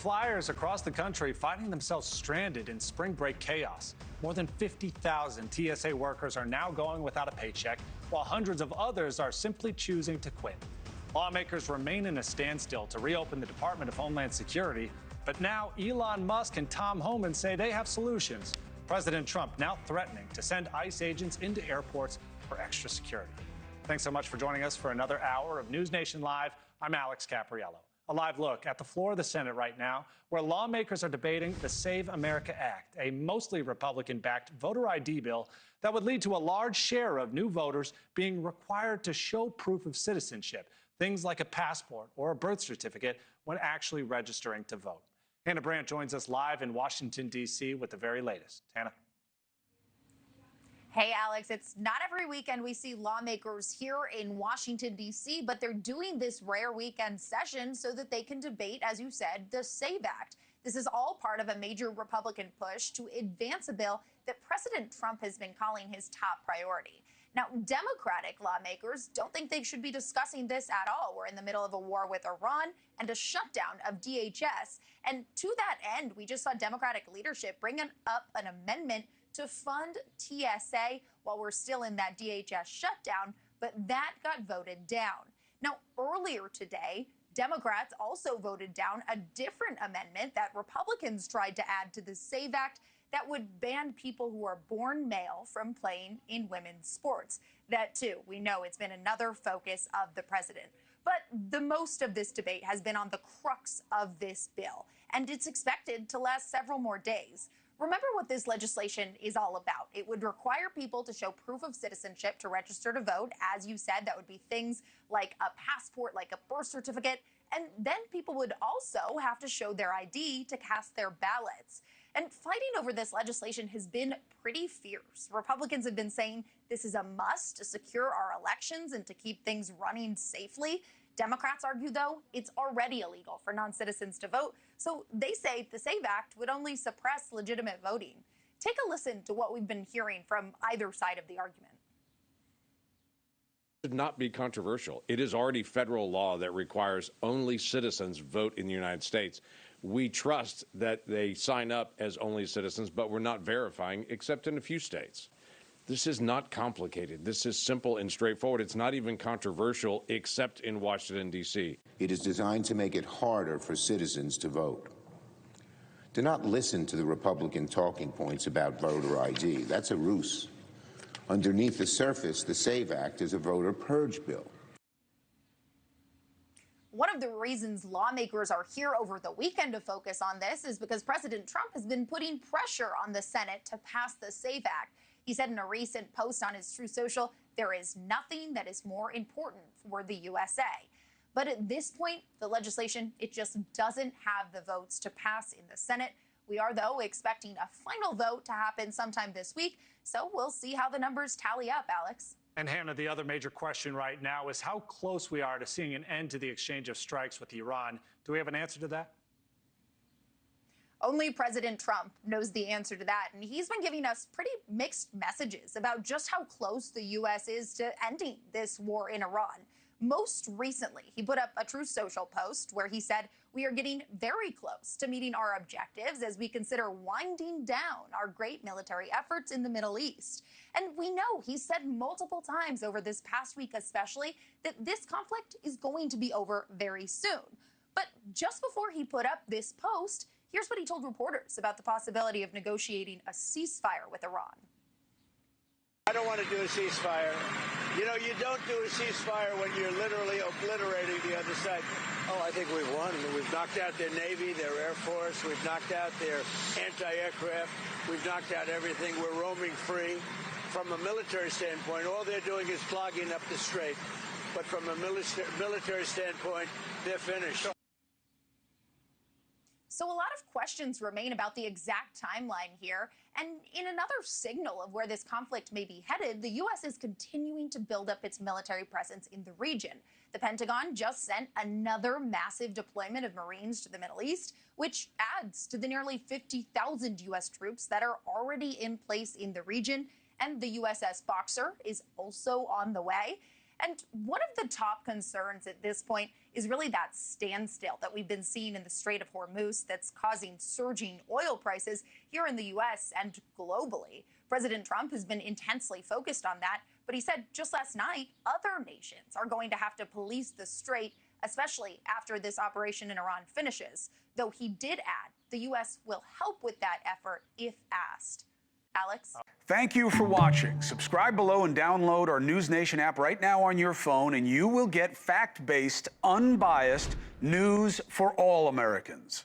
Flyers across the country finding themselves stranded in spring break chaos. More than 50,000 TSA workers are now going without a paycheck, while hundreds of others are simply choosing to quit. Lawmakers remain in a standstill to reopen the Department of Homeland Security, but now Elon Musk and Tom Homan say they have solutions. President Trump now threatening to send ICE agents into airports for extra security. Thanks so much for joining us for another hour of NewsNation Live. I'm Alex Capriello. A live look at the floor of the Senate right now, where lawmakers are debating the Save America Act, a mostly Republican-backed voter ID bill that would lead to a large share of new voters being required to show proof of citizenship, things like a passport or a birth certificate, when actually registering to vote. Hannah Brandt joins us live in Washington, D.C. with the very latest. Hannah. Hey, Alex, it's not every weekend we see lawmakers here in Washington, D.C., but they're doing this rare weekend session so that they can debate, as you said, the SAVE Act. This is all part of a major Republican push to advance a bill that President Trump has been calling his top priority. Now, Democratic lawmakers don't think they should be discussing this at all. We're in the middle of a war with Iran and a shutdown of DHS. And to that end, we just saw Democratic leadership bringing up an amendment to fund TSA while we're still in that DHS shutdown, but that got voted down. Now, earlier today, Democrats also voted down a different amendment that Republicans tried to add to the SAVE Act that would ban people who are born male from playing in women's sports. That, too, we know it's been another focus of the president. But the most of this debate has been on the crux of this bill, and it's expected to last several more days. Remember what this legislation is all about. It would require people to show proof of citizenship to register to vote. As you said, that would be things like a passport, like a birth certificate. And then people would also have to show their ID to cast their ballots. And fighting over this legislation has been pretty fierce. Republicans have been saying this is a must to secure our elections and to keep things running safely. Democrats argue, though, it's already illegal for non-citizens to vote, so they say the SAVE Act would only suppress legitimate voting. Take a listen to what we've been hearing from either side of the argument. It should not be controversial. It is already federal law that requires only citizens vote in the United States. We trust that they sign up as only citizens, but we're not verifying, except in a few states. This is not complicated. This is simple and straightforward. It's not even controversial, except in Washington, D.C. It is designed to make it harder for citizens to vote. Do not listen to the Republican talking points about voter ID. That's a ruse. Underneath the surface, the SAVE Act is a voter purge bill. One of the reasons lawmakers are here over the weekend to focus on this is because President Trump has been putting pressure on the Senate to pass the SAVE Act. He said in a recent post on his Truth Social, there is nothing that is more important for the USA. But at this point, the legislation, it just doesn't have the votes to pass in the Senate. We are, though, expecting a final vote to happen sometime this week. So we'll see how the numbers tally up, Alex. And Hannah, the other major question right now is how close we are to seeing an end to the exchange of strikes with Iran. Do we have an answer to that? Only President Trump knows the answer to that, and he's been giving us pretty mixed messages about just how close the U.S. is to ending this war in Iran. Most recently, he put up a Truth Social post where he said, "We are getting very close to meeting our objectives as we consider winding down our great military efforts in the Middle East." And we know he said multiple times over this past week especially that this conflict is going to be over very soon. But just before he put up this post, here's what he told reporters about the possibility of negotiating a ceasefire with Iran. I don't want to do a ceasefire. You know, you don't do a ceasefire when you're literally obliterating the other side. Oh, I think we've won. We've knocked out their Navy, their Air Force. We've knocked out their anti-aircraft. We've knocked out everything. We're roaming free. From a military standpoint, all they're doing is clogging up the strait. But from a military standpoint, they're finished. So a lot of questions remain about the exact timeline here. And in another signal of where this conflict may be headed, the U.S. is continuing to build up its military presence in the region. The Pentagon just sent another massive deployment of Marines to the Middle East, which adds to the nearly 50,000 U.S. troops that are already in place in the region. And the USS Boxer is also on the way. And one of the top concerns at this point is really that standstill that we've been seeing in the Strait of Hormuz that's causing surging oil prices here in the U.S. and globally. President Trump has been intensely focused on that, but he said just last night other nations are going to have to police the strait, especially after this operation in Iran finishes. Though he did add the U.S. will help with that effort if asked. Alex? Thank you for watching. Subscribe below and download our NewsNation app right now on your phone, and you will get fact-based, unbiased news for all Americans.